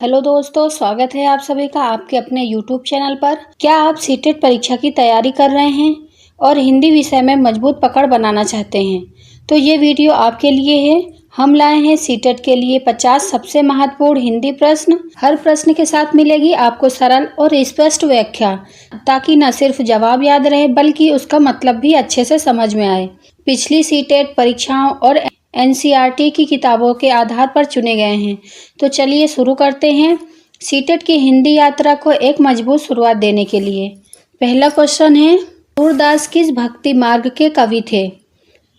Hello दोस्तों, स्वागत है आप सभी का आपके अपने YouTube चैनल पर। क्या आप सीटेट परीक्षा की तैयारी कर रहे हैं और हिंदी विषय में मजबूत पकड़ बनाना चाहते हैं तो ये वीडियो आपके लिए है। हम लाए हैं सीटेट के लिए 50 सबसे महत्वपूर्ण हिंदी प्रश्न। हर प्रश्न के साथ मिलेगी आपको सरल और स्पष्ट व्याख्या, ताकि न सिर्फ जवाब याद रहे बल्कि उसका मतलब भी अच्छे से समझ में आए। पिछली सीटेट परीक्षाओं और एनसीईआरटी की किताबों के आधार पर चुने गए हैं। तो चलिए शुरू करते हैं सीटेट की हिंदी यात्रा को एक मजबूत शुरुआत देने के लिए। पहला क्वेश्चन है, सूरदास किस भक्ति मार्ग के कवि थे?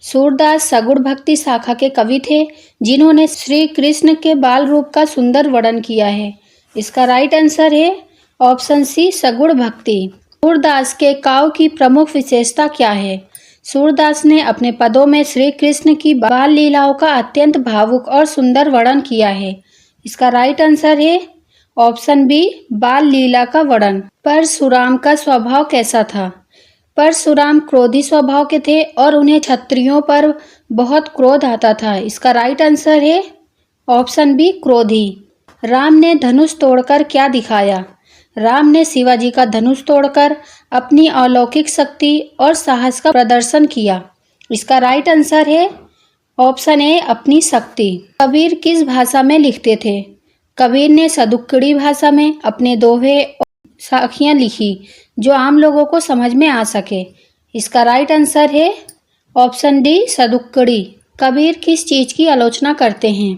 सूरदास सगुण भक्ति शाखा के कवि थे, जिन्होंने श्री कृष्ण के बाल रूप का सुंदर वर्णन किया है। इसका राइट आंसर है ऑप्शन सी, सगुण भक्ति। सूरदास के काव्य की प्रमुख विशेषता क्या है? सूरदास ने अपने पदों में श्री कृष्ण की बाल लीलाओं का अत्यंत भावुक और सुंदर वर्णन किया है। इसका राइट आंसर है ऑप्शन बी, बाल लीला का वर्णन। परशुराम का स्वभाव कैसा था? परशुराम क्रोधी स्वभाव के थे और उन्हें क्षत्रियों पर बहुत क्रोध आता था। इसका राइट आंसर है ऑप्शन बी, क्रोधी। राम ने धनुष तोड़कर क्या दिखाया? राम ने शिवाजी का धनुष तोड़कर अपनी अलौकिक शक्ति और साहस का प्रदर्शन किया। इसका राइट आंसर है ऑप्शन ए, अपनी शक्ति। कबीर किस भाषा में लिखते थे? कबीर ने सदुक्कड़ी भाषा में अपने दोहे और साखियाँ लिखी, जो आम लोगों को समझ में आ सके। इसका राइट आंसर है ऑप्शन डी, सदुक्कड़ी। कबीर किस चीज़ की आलोचना करते हैं?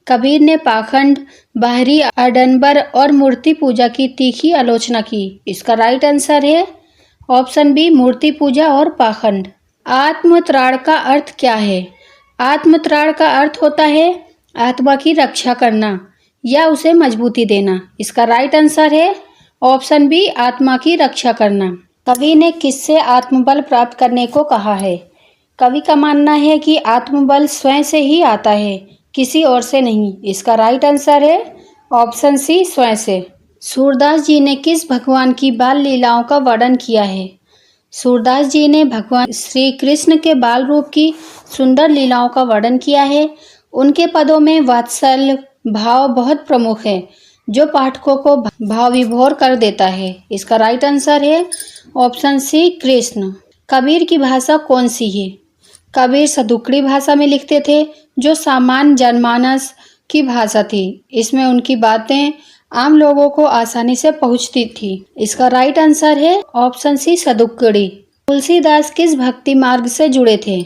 कबीर ने पाखंड, बाहरी आडंबर और मूर्ति पूजा की तीखी आलोचना की। इसका राइट आंसर है ऑप्शन बी, मूर्ति पूजा और पाखंड। आत्मत्राण का अर्थ क्या है? आत्मत्राण का अर्थ होता है आत्मा की रक्षा करना या उसे मजबूती देना। इसका राइट आंसर है ऑप्शन बी, आत्मा की रक्षा करना। कवि ने किससे आत्मबल प्राप्त करने को कहा है? कवि का मानना है कि आत्मबल स्वयं से ही आता है, किसी और से नहीं। इसका राइट आंसर है ऑप्शन सी, स्वयं से। सूरदास जी ने किस भगवान की बाल लीलाओं का वर्णन किया है? सूरदास जी ने भगवान श्री कृष्ण के बाल रूप की सुंदर लीलाओं का वर्णन किया है। उनके पदों में वात्सल्य भाव बहुत प्रमुख है, जो पाठकों को भाव विभोर कर देता है। इसका राइट आंसर है ऑप्शन सी, कृष्ण। कबीर की भाषा कौन सी है? कबीर सदुक्कड़ी भाषा में लिखते थे, जो सामान्य जनमानस की भाषा थी। इसमें उनकी बातें आम लोगों को आसानी से पहुंचती थी। इसका राइट आंसर है ऑप्शन सी, सदुक्कड़ी। तुलसीदास किस भक्ति मार्ग से जुड़े थे?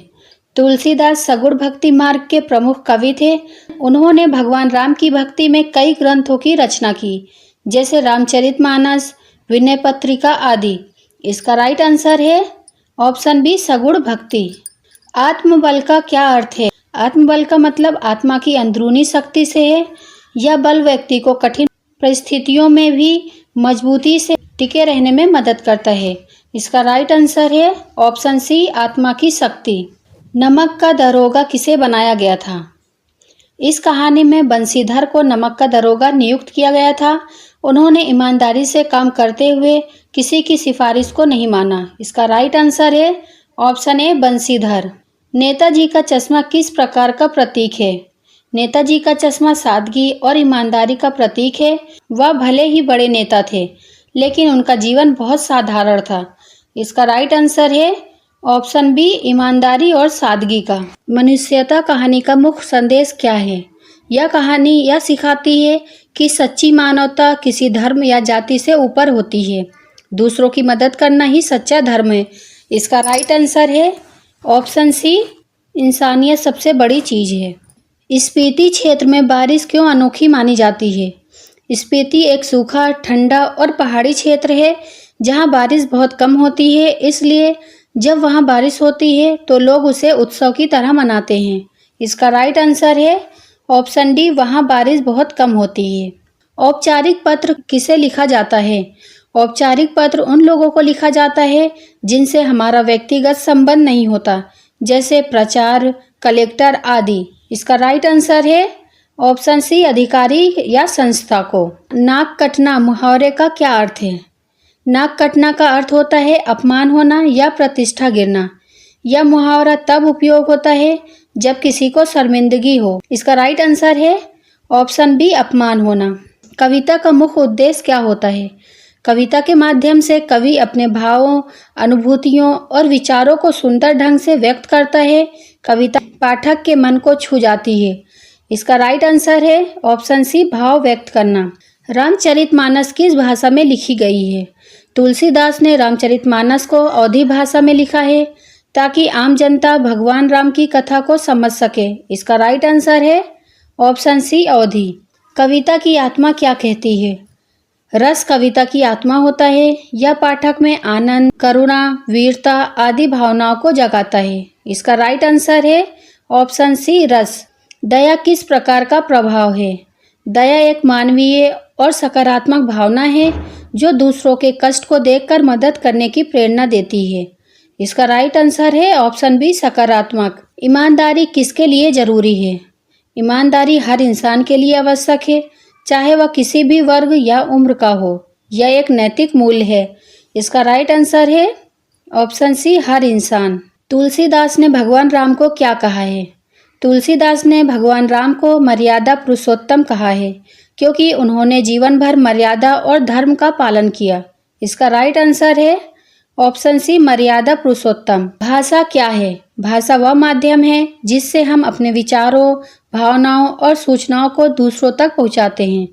तुलसीदास सगुण भक्ति मार्ग के प्रमुख कवि थे। उन्होंने भगवान राम की भक्ति में कई ग्रंथों की रचना की, जैसे रामचरितमानस, विनय पत्रिका आदि। इसका राइट आंसर है ऑप्शन बी, सगुण भक्ति। आत्मबल का क्या अर्थ है? आत्मबल का मतलब आत्मा की अंदरूनी शक्ति से है। यह बल व्यक्ति को कठिन परिस्थितियों में भी मजबूती से टिके रहने में मदद करता है। इसका राइट आंसर है ऑप्शन सी, आत्मा की शक्ति। नमक का दरोगा किसे बनाया गया था? इस कहानी में बंशीधर को नमक का दरोगा नियुक्त किया गया था। उन्होंने ईमानदारी से काम करते हुए किसी की सिफारिश को नहीं माना। इसका राइट आंसर है ऑप्शन ए, बंशीधर। नेताजी का चश्मा किस प्रकार का प्रतीक है? नेताजी का चश्मा सादगी और ईमानदारी का प्रतीक है। वह भले ही बड़े नेता थे, लेकिन उनका जीवन बहुत साधारण था। इसका राइट आंसर है ऑप्शन बी, ईमानदारी और सादगी का। मनुष्यता कहानी का मुख्य संदेश क्या है? यह कहानी यह सिखाती है कि सच्ची मानवता किसी धर्म या जाति से ऊपर होती है। दूसरों की मदद करना ही सच्चा धर्म है। इसका राइट आंसर है ऑप्शन सी, इंसानियत सबसे बड़ी चीज़ है। स्पीति क्षेत्र में बारिश क्यों अनोखी मानी जाती है? स्पीति एक सूखा, ठंडा और पहाड़ी क्षेत्र है, जहां बारिश बहुत कम होती है। इसलिए जब वहां बारिश होती है तो लोग उसे उत्सव की तरह मनाते हैं। इसका राइट आंसर है ऑप्शन डी, वहां बारिश बहुत कम होती है। औपचारिक पत्र किसे लिखा जाता है? औपचारिक पत्र उन लोगों को लिखा जाता है जिनसे हमारा व्यक्तिगत संबंध नहीं होता, जैसे प्रचार, कलेक्टर आदि। इसका राइट आंसर है ऑप्शन सी, अधिकारी या संस्था को। नाक कटना मुहावरे का क्या अर्थ है? नाक कटना का अर्थ होता है अपमान होना या प्रतिष्ठा गिरना। यह मुहावरा तब उपयोग होता है जब किसी को शर्मिंदगी हो। इसका राइट आंसर है ऑप्शन बी, अपमान होना। कविता का मुख्य उद्देश्य क्या होता है? कविता के माध्यम से कवि अपने भावों, अनुभूतियों और विचारों को सुंदर ढंग से व्यक्त करता है। कविता पाठक के मन को छू जाती है। इसका राइट आंसर है ऑप्शन सी, भाव व्यक्त करना। रामचरितमानस किस भाषा में लिखी गई है? तुलसीदास ने रामचरितमानस को अवधी भाषा में लिखा है ताकि आम जनता भगवान राम की कथा को समझ सके। इसका राइट आंसर है ऑप्शन सी, अवधी। कविता की आत्मा क्या कहती है? रस कविता की आत्मा होता है। यह पाठक में आनंद, करुणा, वीरता आदि भावनाओं को जगाता है। इसका राइट आंसर है ऑप्शन सी, रस। दया किस प्रकार का प्रभाव है? दया एक मानवीय और सकारात्मक भावना है जो दूसरों के कष्ट को देखकर मदद करने की प्रेरणा देती है। इसका राइट आंसर है ऑप्शन बी, सकारात्मक। ईमानदारी किसके लिए जरूरी है? ईमानदारी हर इंसान के लिए आवश्यक है, चाहे वह किसी भी वर्ग या उम्र का हो। यह एक नैतिक मूल्य है। इसका राइट आंसर है ऑप्शन सी, हर इंसान। तुलसीदास ने भगवान राम को क्या कहा है? तुलसीदास ने भगवान राम को मर्यादा पुरुषोत्तम कहा है क्योंकि उन्होंने जीवन भर मर्यादा और धर्म का पालन किया। इसका राइट आंसर है ऑप्शन सी, मर्यादा पुरुषोत्तम। भाषा क्या है? भाषा वह माध्यम है जिससे हम अपने विचारों, भावनाओं और सूचनाओं को दूसरों तक पहुंचाते हैं।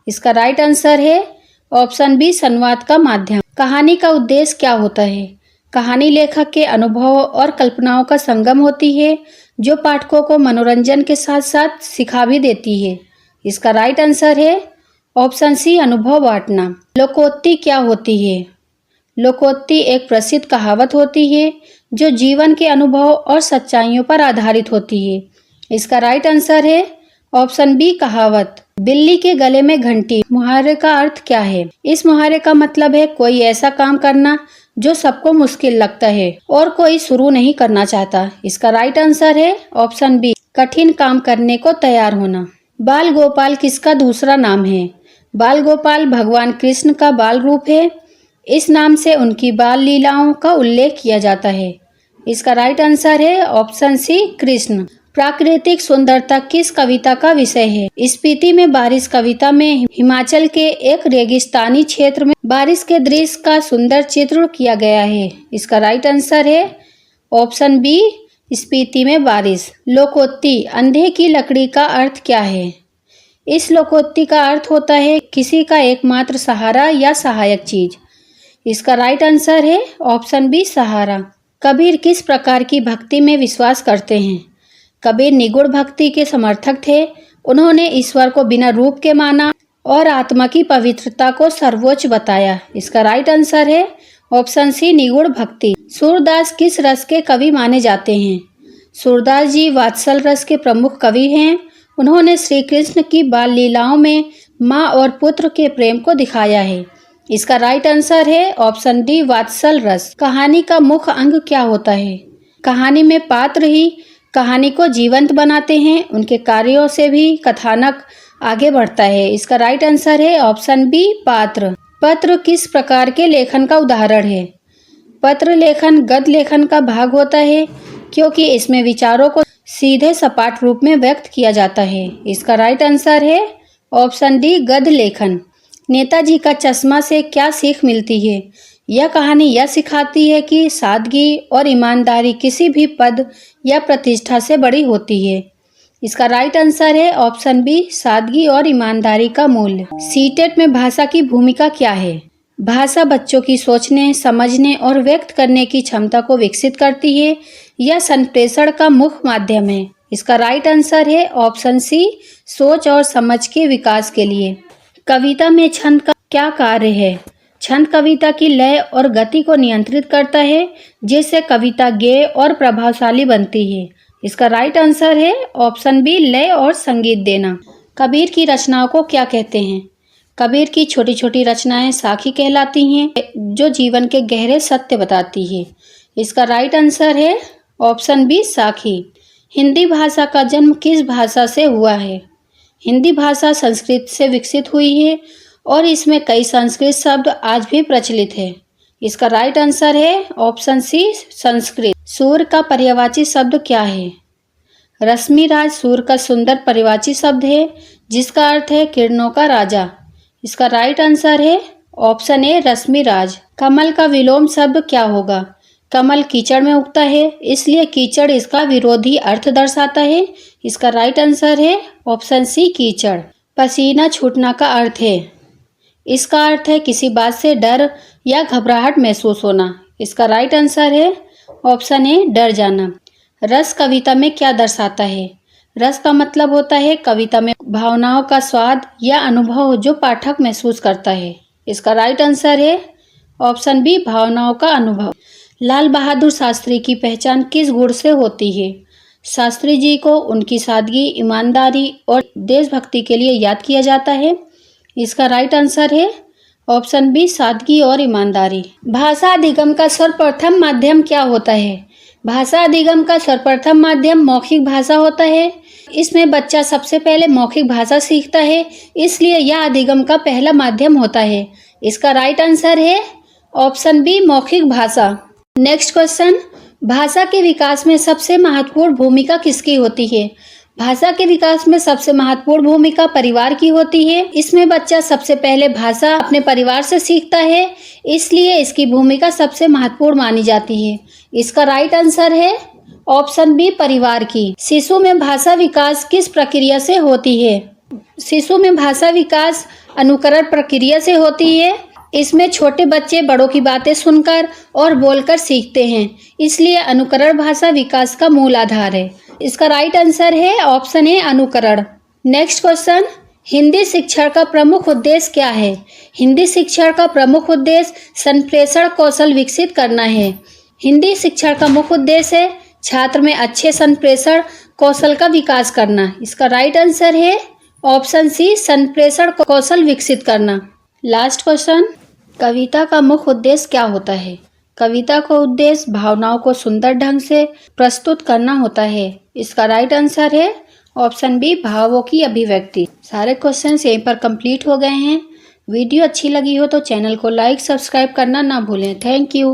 इसका राइट आंसर है ऑप्शन बी, संवाद का माध्यम। कहानी का उद्देश्य क्या होता है? कहानी लेखक के अनुभव और कल्पनाओं का संगम होती है जो पाठकों को मनोरंजन के साथ साथ सिखा भी देती है। इसका राइट आंसर है ऑप्शन सी, अनुभव बांटना। लोकोक्ति क्या होती है? लोकोक्ति एक प्रसिद्ध कहावत होती है जो जीवन के अनुभव और सच्चाइयों पर आधारित होती है। इसका राइट आंसर है ऑप्शन बी, कहावत। बिल्ली के गले में घंटी मुहावरे का अर्थ क्या है? इस मुहावरे का मतलब है कोई ऐसा काम करना जो सबको मुश्किल लगता है और कोई शुरू नहीं करना चाहता। इसका राइट आंसर है ऑप्शन बी, कठिन काम करने को तैयार होना। बाल गोपाल किसका दूसरा नाम है? बाल गोपाल भगवान कृष्ण का बाल रूप है। इस नाम से उनकी बाल लीलाओं का उल्लेख किया जाता है। इसका राइट आंसर है ऑप्शन सी, कृष्ण। प्राकृतिक सुंदरता किस कविता का विषय है? स्पीति में बारिश कविता में हिमाचल के एक रेगिस्तानी क्षेत्र में बारिश के दृश्य का सुंदर चित्र किया गया है। इसका राइट आंसर है ऑप्शन बी, स्पीति में बारिश। लोकोक्ति अंधे की लकड़ी का अर्थ क्या है? इस लोकोक्ति का अर्थ होता है किसी का एकमात्र सहारा या सहायक चीज। इसका राइट आंसर है ऑप्शन बी, सहारा। कबीर किस प्रकार की भक्ति में विश्वास करते हैं? कबीर निगुण भक्ति के समर्थक थे। उन्होंने ईश्वर को बिना रूप के माना और आत्मा की पवित्रता को सर्वोच्च बताया। इसका राइट आंसर है ऑप्शन सी, निगुण भक्ति। सूरदास किस रस के कवि माने जाते हैं? सूरदास जी वात्सल रस के प्रमुख कवि हैं। उन्होंने श्री कृष्ण की बाल लीलाओं में माँ और पुत्र के प्रेम को दिखाया है। इसका राइट आंसर है ऑप्शन डी, वात्सल रस। कहानी का मुख्य अंग क्या होता है? कहानी में पात्र ही कहानी को जीवंत बनाते हैं। उनके कार्यों से भी कथानक आगे बढ़ता है। इसका राइट आंसर है ऑप्शन बी, पात्र। पत्र किस प्रकार के लेखन का उदाहरण है? पत्र लेखन गद्य लेखन का भाग होता है क्योंकि इसमें विचारों को सीधे सपाट रूप में व्यक्त किया जाता है। इसका राइट आंसर है ऑप्शन डी, गद्य लेखन। नेताजी का चश्मा से क्या सीख मिलती है? यह कहानी यह सिखाती है कि सादगी और ईमानदारी किसी भी पद या प्रतिष्ठा से बड़ी होती है। इसका राइट आंसर है ऑप्शन बी, सादगी और ईमानदारी का मूल्य। सीटेट में भाषा की भूमिका क्या है? भाषा बच्चों की सोचने, समझने और व्यक्त करने की क्षमता को विकसित करती है। यह संप्रेषण का मुख्य माध्यम है। इसका राइट आंसर है ऑप्शन सी, सोच और समझ के विकास के लिए। कविता में छंद का क्या कार्य है? छंद कविता की लय और गति को नियंत्रित करता है जिससे कविता गेय और प्रभावशाली बनती है। इसका राइट आंसर है ऑप्शन बी, लय और संगीत देना। कबीर की रचनाओं को क्या कहते हैं? कबीर की छोटी छोटी रचनाएं साखी कहलाती हैं जो जीवन के गहरे सत्य बताती है। इसका राइट आंसर है ऑप्शन बी, साखी। हिंदी भाषा का जन्म किस भाषा से हुआ है? हिंदी भाषा संस्कृत से विकसित हुई है और इसमें कई संस्कृत शब्द आज भी प्रचलित है। इसका राइट आंसर है ऑप्शन सी, संस्कृत। सूर्य का पर्यायवाची शब्द क्या है? रश्मिराज सूर्य का सुंदर पर्यायवाची शब्द है जिसका अर्थ है किरणों का राजा। इसका राइट आंसर है ऑप्शन ए रश्मि राज। कमल का विलोम शब्द क्या होगा? कमल कीचड़ में उगता है, इसलिए कीचड़ इसका विरोधी अर्थ दर्शाता है। इसका राइट आंसर है ऑप्शन सी कीचड़। पसीना छूटना का अर्थ है, इसका अर्थ है किसी बात से डर या घबराहट महसूस होना। इसका राइट आंसर है ऑप्शन ए डर जाना। रस कविता में क्या दर्शाता है? रस का मतलब होता है कविता में भावनाओं का स्वाद या अनुभव जो पाठक महसूस करता है। इसका राइट आंसर है ऑप्शन बी भावनाओं का अनुभव। लाल बहादुर शास्त्री की पहचान किस गुण से होती है? शास्त्री जी को उनकी सादगी, ईमानदारी और देशभक्ति के लिए याद किया जाता है। इसका राइट आंसर है ऑप्शन बी सादगी और ईमानदारी। भाषा अधिगम का सर्वप्रथम माध्यम क्या होता है? भाषा अधिगम का सर्वप्रथम माध्यम मौखिक भाषा होता है। इसमें बच्चा सबसे पहले मौखिक भाषा सीखता है, इसलिए यह अधिगम का पहला माध्यम होता है। इसका राइट आंसर है ऑप्शन बी मौखिक भाषा। नेक्स्ट क्वेश्चन, भाषा के विकास में सबसे महत्वपूर्ण भूमिका किसकी होती है? भाषा के विकास में सबसे महत्वपूर्ण भूमिका परिवार की होती है। इसमें बच्चा सबसे पहले भाषा अपने परिवार से सीखता है, इसलिए इसकी भूमिका सबसे महत्वपूर्ण मानी जाती है। इसका राइट आंसर है ऑप्शन बी परिवार की। शिशु में भाषा विकास किस प्रक्रिया से होती है? शिशु में भाषा विकास अनुकरण प्रक्रिया से होती है। इसमें छोटे बच्चे बड़ों की बातें सुनकर और बोलकर सीखते हैं, इसलिए अनुकरण भाषा विकास का मूल आधार है। इसका राइट आंसर है ऑप्शन ए अनुकरण। नेक्स्ट क्वेश्चन, हिंदी शिक्षण का प्रमुख उद्देश्य क्या है? हिंदी शिक्षण का प्रमुख उद्देश्य संप्रेषण कौशल विकसित करना है। हिंदी शिक्षण का मुख्य उद्देश्य है छात्र में अच्छे संप्रेषण कौशल का विकास करना। इसका राइट आंसर है ऑप्शन सी संप्रेषण कौशल विकसित करना। लास्ट क्वेश्चन, कविता का मुख्य उद्देश्य क्या होता है? कविता का उद्देश्य भावनाओं को सुंदर ढंग से प्रस्तुत करना होता है। इसका राइट आंसर है ऑप्शन बी भावों की अभिव्यक्ति। सारे क्वेश्चंस यहीं पर कंप्लीट हो गए हैं। वीडियो अच्छी लगी हो तो चैनल को लाइक सब्सक्राइब करना ना भूलें। Thank you.